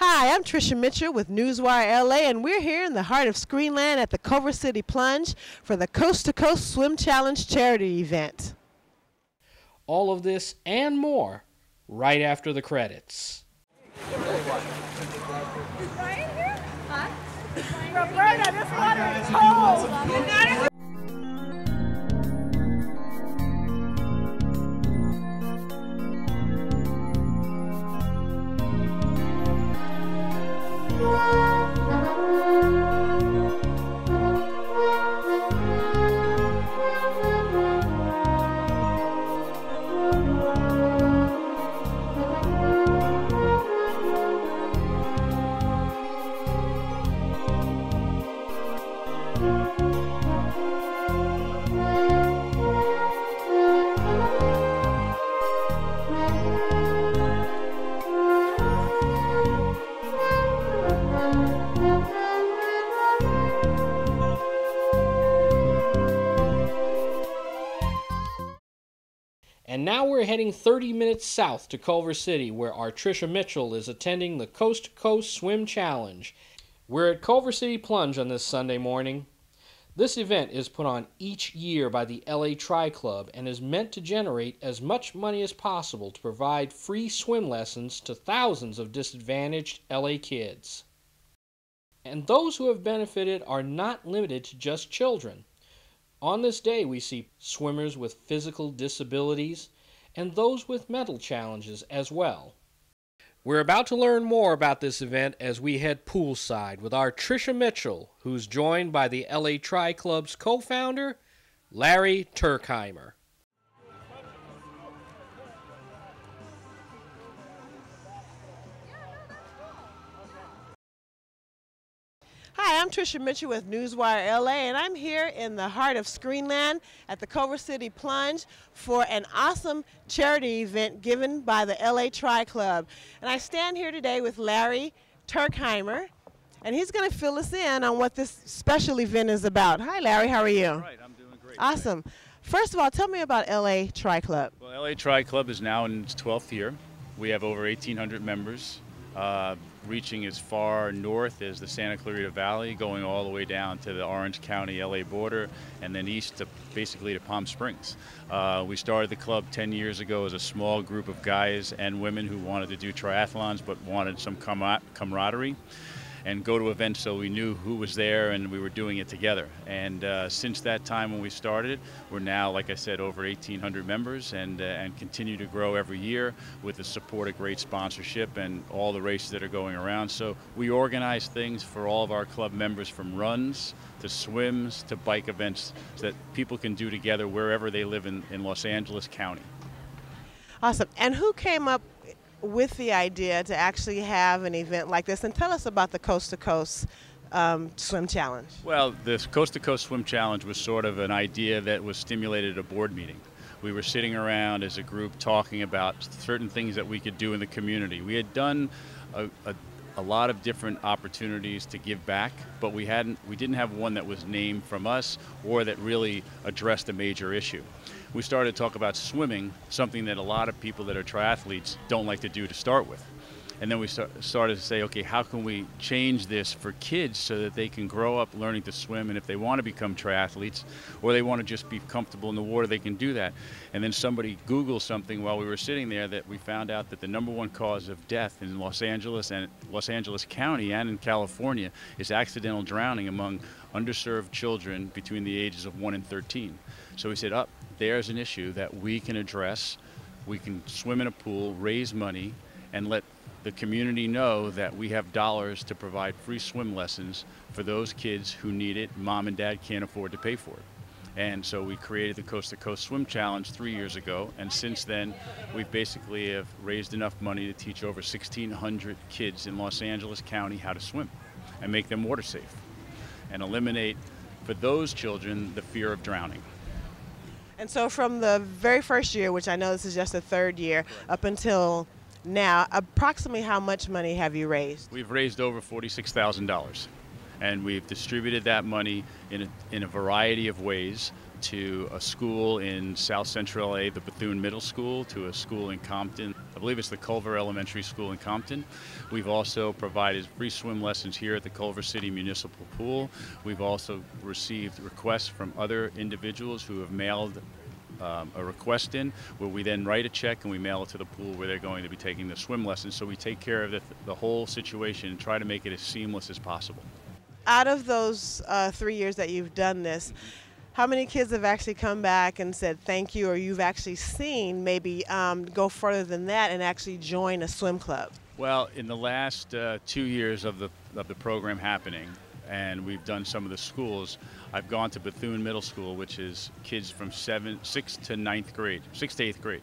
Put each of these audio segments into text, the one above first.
Hi, I'm Tricia Mitchell with Newswire LA, and we're here in the heart of Screenland at the Culver City Plunge for the Coast to Coast Swim Challenge charity event. All of this and more right after the credits. Right here? Huh? Roberta, this water is cold. And now we're heading 30 minutes south to Culver City, where our Tricia Mitchell is attending the Coast to Coast Swim Challenge. We're at Culver City Plunge on this Sunday morning. This event is put on each year by the LA Tri Club and is meant to generate as much money as possible to provide free swim lessons to thousands of disadvantaged LA kids. And those who have benefited are not limited to just children. On this day, we see swimmers with physical disabilities and those with mental challenges as well. We're about to learn more about this event as we head poolside with our Tricia Mitchell, who's joined by the LA Tri Club's co-founder, Larry Turkheimer. Hi, I'm Tricia Mitchell with Newswire LA, and I'm here in the heart of Screenland at the Culver City Plunge for an awesome charity event given by the LA Tri Club. And I stand here today with Larry Turkheimer, and he's going to fill us in on what this special event is about. Hi, Larry. How are you? All right, I'm doing great. Awesome. First of all, tell me about LA Tri Club. Well, LA Tri Club is now in its 12th year. We have over 1,800 members. Reaching as far north as the Santa Clarita Valley, going all the way down to the Orange County LA border, and then east to basically to Palm Springs. We started the club 10 years ago as a small group of guys and women who wanted to do triathlons but wanted some camaraderie and go to events, so we knew who was there and we were doing it together. And since that time when we started, we're now, like I said, over 1,800 members and continue to grow every year with the support of great sponsorship and all the races that are going around. So we organize things for all of our club members, from runs to swims to bike events, so that people can do together wherever they live in Los Angeles County. Awesome. And who came up with the idea to actually have an event like this? And tell us about the Coast to Coast Swim Challenge. Well, this Coast to Coast Swim Challenge was sort of an idea that was stimulated at a board meeting. We were sitting around as a group talking about certain things that we could do in the community. We had done a lot of different opportunities to give back, but we didn't have one that was named from us or that really addressed a major issue. We started to talk about swimming, something that a lot of people that are triathletes don't like to do to start with. And then we started to say, okay, how can we change this for kids so that they can grow up learning to swim, and if they want to become triathletes or they want to just be comfortable in the water, they can do that. And then somebody Googled something while we were sitting there that we found out that the #1 cause of death in Los Angeles and Los Angeles County and in California is accidental drowning among underserved children between the ages of 1 and 13. So we said, there's an issue that we can address. We can swim in a pool, raise money, and let the community know that we have dollars to provide free swim lessons for those kids who need it. Mom and dad can't afford to pay for it. And so we created the Coast to Coast Swim Challenge 3 years ago, and since then we've basically have raised enough money to teach over 1,600 kids in Los Angeles County how to swim and make them water safe and eliminate, for those children, the fear of drowning. And so from the very first year, which I know this is just the third year, up until now, approximately how much money have you raised? We've raised over $46,000, and we've distributed that money in a variety of ways to a school in South Central LA, the Bethune Middle School, to a school in Compton, I believe it's the Culver Elementary School in Compton. We've also provided free swim lessons here at the Culver City Municipal Pool. We've also received requests from other individuals who have mailed a request in, where we then write a check and we mail it to the pool where they're going to be taking the swim lessons. So we take care of the whole situation and try to make it as seamless as possible. Out of those 3 years that you've done this, how many kids have actually come back and said thank you, or you've actually seen maybe go further than that and actually join a swim club? Well, in the last 2 years of the program happening, and we've done some of the schools, I've gone to Bethune Middle School, which is kids from 6th to 9th grade, 6th to 8th grade.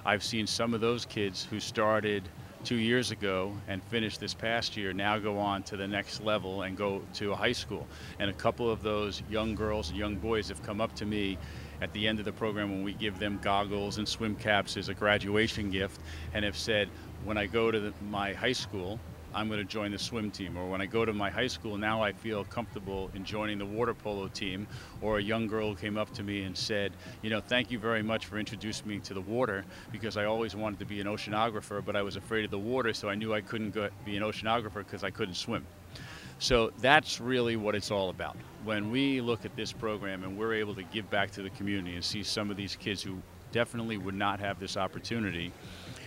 I've seen some of those kids who started 2 years ago and finished this past year now go on to the next level and go to a high school. And a couple of those young girls and young boys have come up to me at the end of the program when we give them goggles and swim caps as a graduation gift, and have said, when I go to my high school, I'm going to join the swim team. Or when I go to my high school, now I feel comfortable in joining the water polo team. Or a young girl came up to me and said, you know, thank you very much for introducing me to the water, because I always wanted to be an oceanographer, but I was afraid of the water, so I knew I couldn't be an oceanographer because I couldn't swim. So that's really what it's all about. When we look at this program and we're able to give back to the community and see some of these kids who definitely would not have this opportunity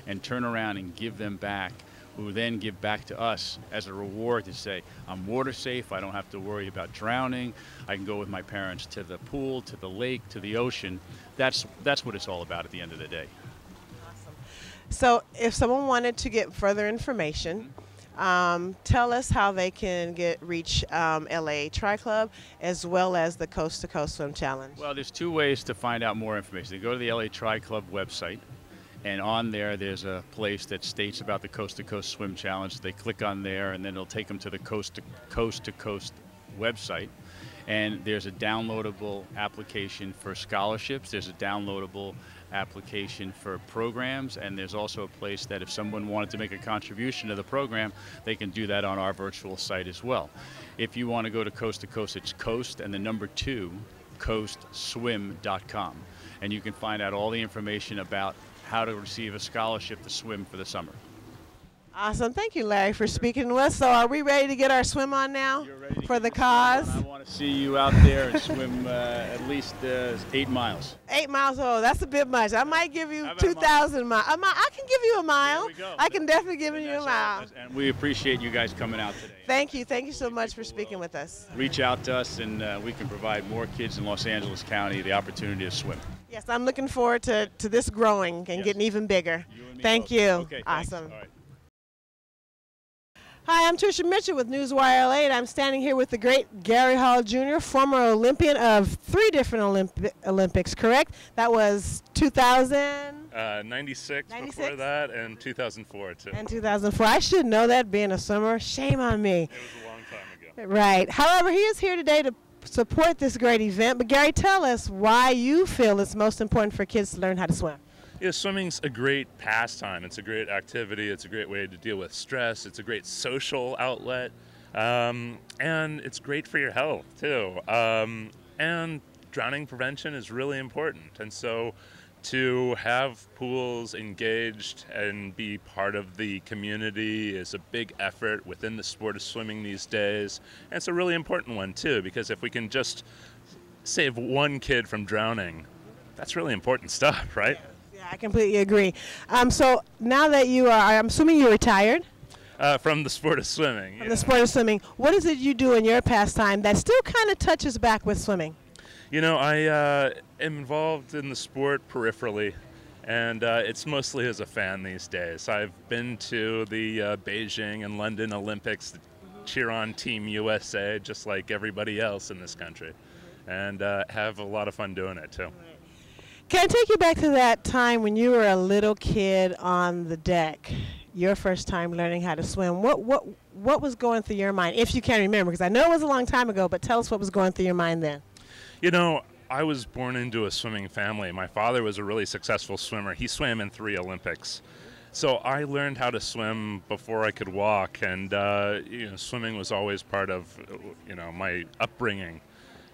and turn around and give them back, who then give back to us as a reward to say, I'm water safe, I don't have to worry about drowning, I can go with my parents to the pool, to the lake, to the ocean. That's what it's all about at the end of the day. Awesome. So if someone wanted to get further information, tell us how they can reach LA Tri Club as well as the Coast to Coast Swim Challenge. Well, there's two ways to find out more information. They go to the LA Tri Club website, and on there's a place that states about the Coast to Coast Swim Challenge. They click on there, and then it'll take them to the Coast to Coast website. And there's a downloadable application for scholarships. There's a downloadable application for programs, and there's also a place that if someone wanted to make a contribution to the program, they can do that on our virtual site as well. If you want to go to Coast, it's Coast and the number 2, coastswim.com. And you can find out all the information about how to receive a scholarship to swim for the summer. Awesome. Thank you, Larry, for speaking to us. So are we ready to get our swim on now for the cause? I want to see you out there and swim at least 8 miles. 8 miles? Oh, that's a bit much. I might give you 2,000 miles. I can give you a mile. There we go. I can definitely give you a mile. And we appreciate you guys coming out today. Thank you. Thank you so much for speaking with us. Reach out to us, and we can provide more kids in Los Angeles County the opportunity to swim. Yes, I'm looking forward to this growing and getting even bigger. Thank you. Okay, awesome. All right. Hi, I'm Tricia Mitchell with Newswire LA, and I'm standing here with the great Gary Hall Jr., former Olympian of 3 different Olympics, correct? That was 2000? 96 before that, and 2004 too. And 2004. I should know that, being a swimmer. Shame on me. It was a long time ago. Right. However, he is here today to support this great event. But Gary, tell us why you feel it's most important for kids to learn how to swim. Yeah, swimming's a great pastime. It's a great activity. It's a great way to deal with stress. It's a great social outlet, and it's great for your health too. And drowning prevention is really important. And so, to have pools engaged and be part of the community is a big effort within the sport of swimming these days. And it's a really important one too, because if we can just save one kid from drowning, that's really important stuff, right? Yeah, I completely agree. So now that you are, I'm assuming you're retired? From the sport of swimming. From the sport of swimming. What is it you do in your pastime that still kind of touches back with swimming? You know, I am involved in the sport peripherally, and it's mostly as a fan these days. I've been to the Beijing and London Olympics to cheer on Team USA, just like everybody else in this country, and have a lot of fun doing it, too. Can I take you back to that time when you were a little kid on the deck, your first time learning how to swim? What was going through your mind, if you can remember? Because I know it was a long time ago, but tell us what was going through your mind then. You know, I was born into a swimming family. My father was a really successful swimmer. He swam in 3 Olympics. So I learned how to swim before I could walk, and you know, swimming was always part of my upbringing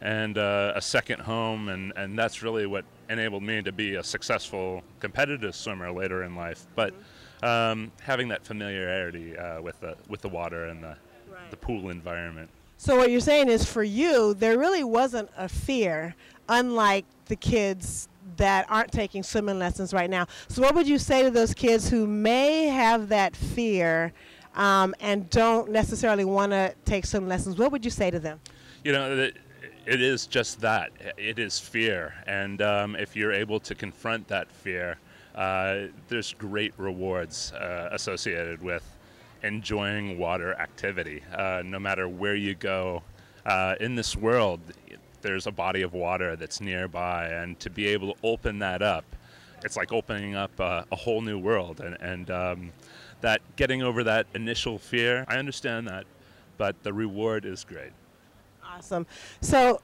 and a second home, and that's really what enabled me to be a successful competitive swimmer later in life. But having that familiarity with the water and the pool environment. So what you're saying is, for you, there really wasn't a fear, unlike the kids that aren't taking swimming lessons right now. So what would you say to those kids who may have that fear and don't necessarily want to take swimming lessons? What would you say to them? You know, it is just that. It is fear. And if you're able to confront that fear, there's great rewards associated with enjoying water activity. No matter where you go in this world, there's a body of water that's nearby, and to be able to open that up, it's like opening up a whole new world. And that getting over that initial fear, I understand that, but the reward is great. Awesome. So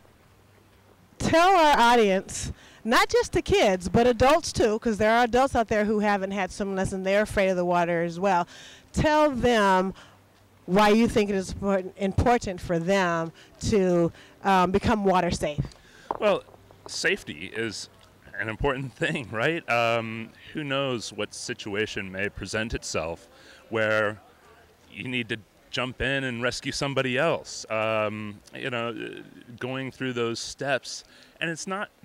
tell our audience, not just the kids, but adults too, because there are adults out there who haven't had swimming lessons. They're afraid of the water as well. Tell them why you think it is important for them to become water safe. Well, safety is an important thing, right? Who knows what situation may present itself where you need to jump in and rescue somebody else. You know, going through those steps, and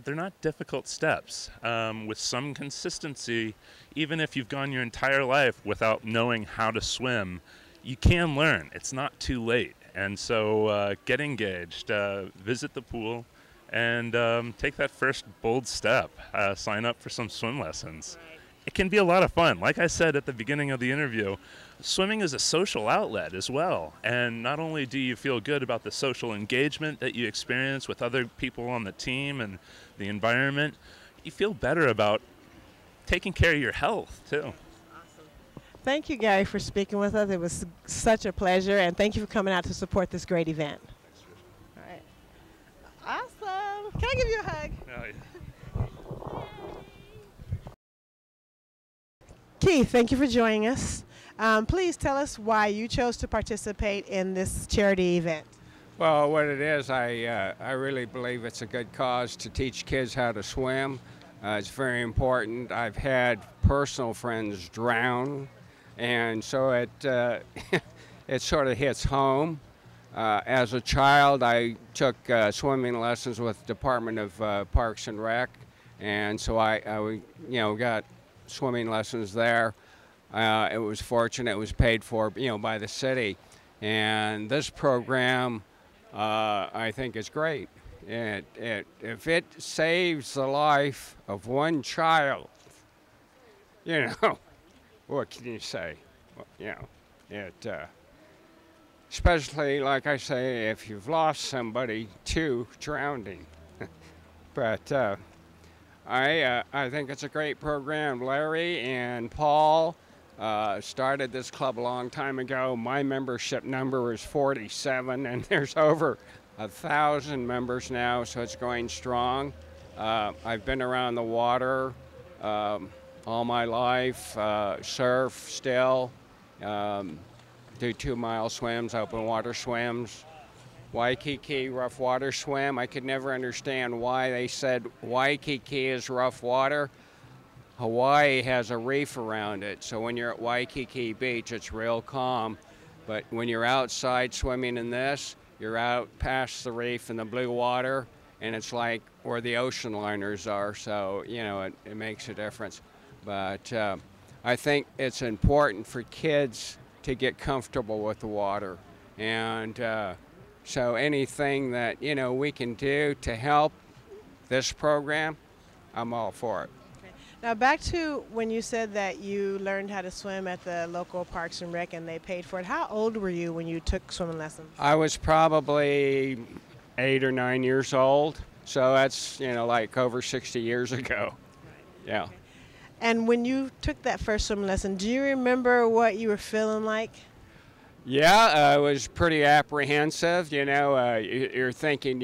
they're not difficult steps. With some consistency, even if you've gone your entire life without knowing how to swim, you can learn. It's not too late. And so get engaged, visit the pool, and take that first bold step. Sign up for some swim lessons. Right. It can be a lot of fun. Like I said at the beginning of the interview, swimming is a social outlet as well. And not only do you feel good about the social engagement that you experience with other people on the team and the environment, you feel better about taking care of your health too. Thank you, Gary, for speaking with us. It was such a pleasure, and thank you for coming out to support this great event. All right. Awesome. Can I give you a hug? Oh, yeah. Keith, thank you for joining us. Please tell us why you chose to participate in this charity event. Well, what it is, I really believe it's a good cause to teach kids how to swim. It's very important. I've had personal friends drown, and so it it sort of hits home. As a child, I took swimming lessons with the Department of Parks and Rec, and so I got swimming lessons there. It was fortunate. It was paid for, by the city, and this program I think is great. If it saves the life of one child, what can you say? Especially, like I say, if you've lost somebody to drowning. But I think it's a great program. Larry and Paul started this club a long time ago. My membership number was 47, and there's over 1,000 members now, so it's going strong. I've been around the water all my life, surf still, do 2-mile swims, open water swims. Waikiki rough water swim. I could never understand why they said Waikiki is rough water. Hawaii has a reef around it, so when you're at Waikiki Beach, it's real calm. But when you're outside swimming in this, you're out past the reef in the blue water, and it's like where the ocean liners are, so, it makes a difference. But I think it's important for kids to get comfortable with the water. And so anything that, we can do to help this program, I'm all for it. Now, back to when you said that you learned how to swim at the local Parks and Rec and they paid for it. How old were you when you took swimming lessons? I was probably 8 or 9 years old, so that's, like over 60 years ago. Right. Yeah. Okay. And when you took that first swimming lesson, do you remember what you were feeling like? Yeah, it was pretty apprehensive. You're thinking,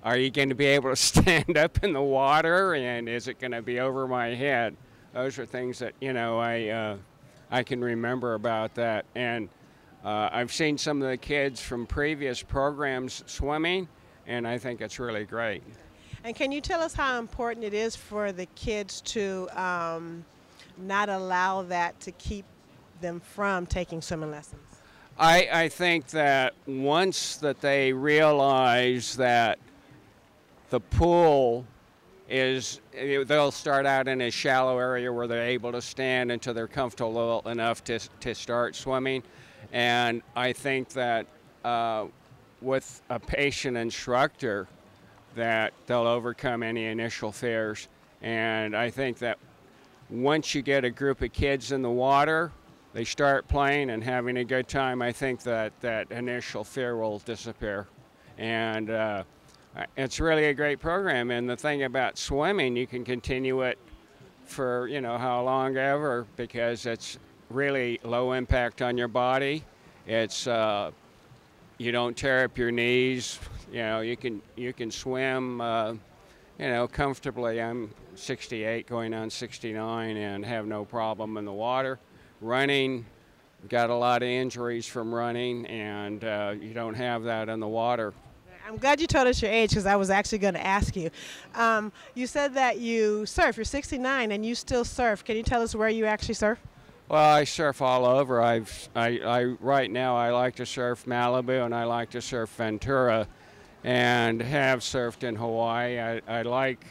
are you going to be able to stand up in the water, and is it going to be over my head? Those are things that, I can remember about that. And I've seen some of the kids from previous programs swimming, and I think it's really great. And can you tell us how important it is for the kids to not allow that to keep them from taking swimming lessons? I think that once that they realize that the pool is, they'll start out in a shallow area where they're able to stand until they're comfortable enough to start swimming. And I think that with a patient instructor, that they'll overcome any initial fears. And I think that once you get a group of kids in the water, they start playing and having a good time, I think that that initial fear will disappear. And it's really a great program. And the thing about swimming, you can continue it for, you know, how long ever, because it's really low impact on your body. It's you don't tear up your knees. You know, you can swim, you know, comfortably. I'm 68 going on 69 and have no problem in the water. Running, got a lot of injuries from running, and you don't have that in the water. I'm glad you told us your age, because I was actually going to ask you. You said that you surf. You're 69 and you still surf. Can you tell us where you actually surf? Well, I surf all over. Right now I like to surf Malibu and I like to surf Ventura, and have surfed in Hawaii. I like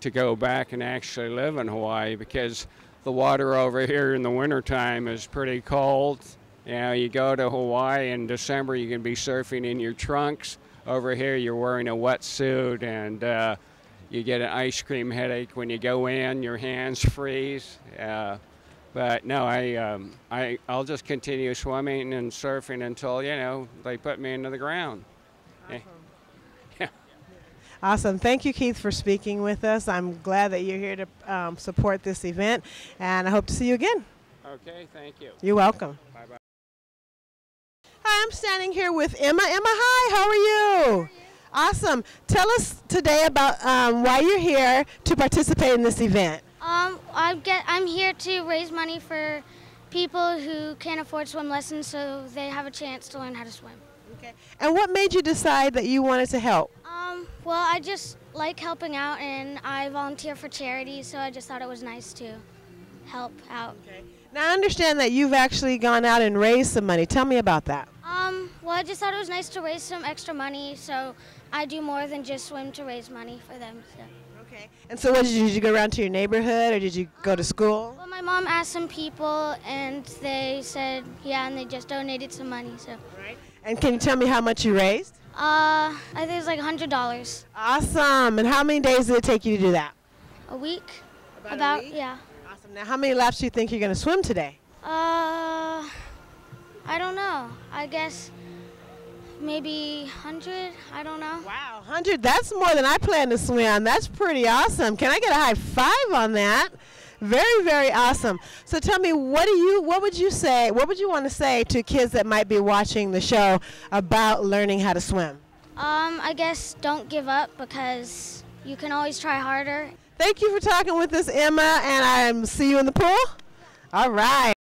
to go back and actually live in Hawaii, because the water over here in the wintertime is pretty cold. You know, you go to Hawaii in December, you can be surfing in your trunks. Over here, you're wearing a wetsuit, and you get an ice cream headache when you go in. Your hands freeze. But no, I'll just continue swimming and surfing until, you know, they put me into the ground. Awesome. Yeah. Awesome. Thank you, Keith, for speaking with us. I'm glad that you're here to support this event, and I hope to see you again. Okay, thank you. You're welcome. Bye-bye. Hi, I'm standing here with Emma. Emma, hi, how are you? Awesome. Tell us today about why you're here to participate in this event. I'm here to raise money for people who can't afford swim lessons, so they have a chance to learn how to swim. Okay. And what made you decide that you wanted to help? Well, I just like helping out, and I volunteer for charity, so I just thought it was nice to help out. Okay. Now, I understand that you've actually gone out and raised some money. Tell me about that. Well, I just thought it was nice to raise some extra money, so I do more than just swim to raise money for them. So. Okay. And so what did you go around to your neighborhood, or did you go to school? Well, my mom asked some people, and they said, yeah, and they just donated some money. So. Right. And can you tell me how much you raised? I think it was like $100. Awesome. And how many days did it take you to do that? A week. About a week? Yeah. Awesome. Now, how many laps do you think you're going to swim today? I don't know. I guess maybe 100. I don't know. Wow, 100. That's more than I plan to swim. That's pretty awesome. Can I get a high five on that? Very, very awesome. So tell me, what would you want to say to kids that might be watching the show about learning how to swim? I guess don't give up, because you can always try harder. Thank you for talking with us, Emma, and I see you in the pool. All right.